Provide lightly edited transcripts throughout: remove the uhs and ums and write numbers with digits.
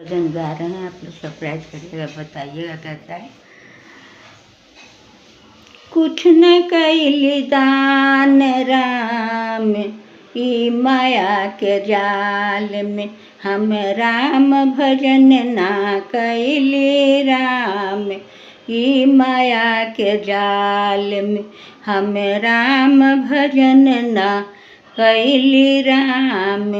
भजन गा रहे हैं, आप लोग सरप्राइज करिएगा, बताइएगा कैसा है। कुछ न कैली दान राम ई माया के जाल में, हम राम भजन ना कैली राम ई माया के जाल में, हम राम भजन ना कैली राम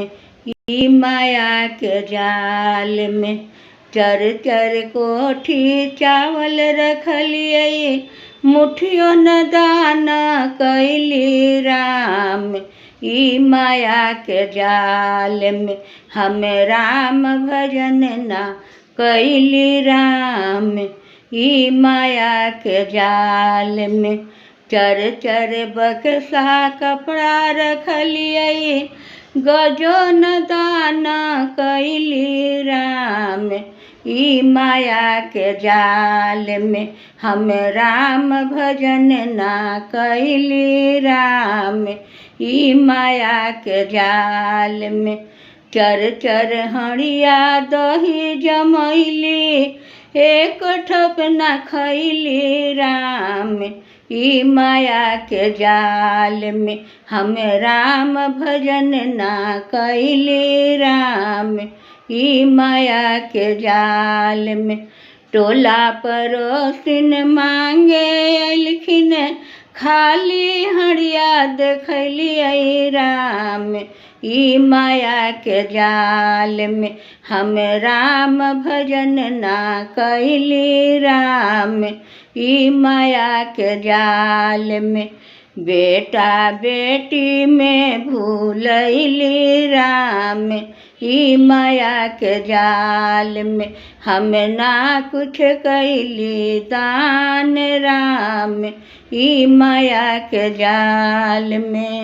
ई माया के जाल में। चर चर कोठी चावल रखलिए, मुठियों न दाना कैली राम ई माया के जाल में, हम राम भजन ना कैली राम ई माया के जाल में। चर चर बक्सा कपड़ा रखलिए, गजो न दाना कैली राम ई माया के जाल में, हम राम भजन ना कैली राम ई माया के जाल में। चर चर हड़िया दही जमैली, एक ठप न खैली राम ई माया के जाल में, हम राम भजन ना कैली राम ई माया के जाल में। टोला पड़ोसिन मांगे अइलखिन, खाली हड़िया देखलिए राम ई माया के जाल में, हम राम भजन ना कैली राम ई माया के जाल में। बेटा बेटी में भूलैली राम ई माया के जाल में, हम ना कुछ कैली दान राम ई माया के जाल में।